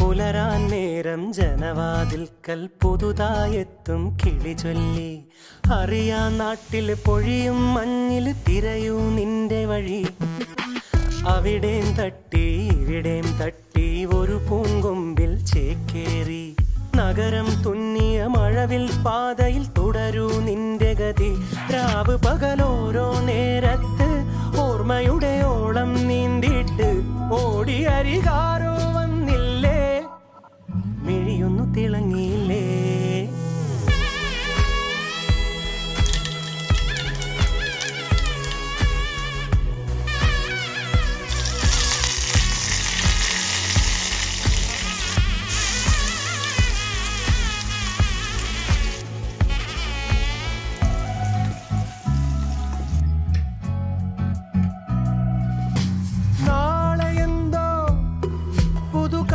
പുലരാൻ നേരം ജനവാതിൽക്കൽ പുതുതായെത്തും കിളി ചൊല്ലി. അറിയാ നാട്ടിൽ പൊഴിയും മഞ്ഞിൽ തിരയൂ നിന്റെ വഴി. അവിടേം തട്ടി ഇവിടേം തട്ടി ഒരു പൂങ്കൊമ്പിൽ ചേക്കേറി. നഗരം തുന്നിയ മഴവിൽ പാതയിൽ തുടരൂ നിന്റെ ഗതി. രാവ് പകലോരോ നേരത്ത് ഓർമ്മയുടെ ഓളം നീന്തിട്ട് ഓടി അരികാ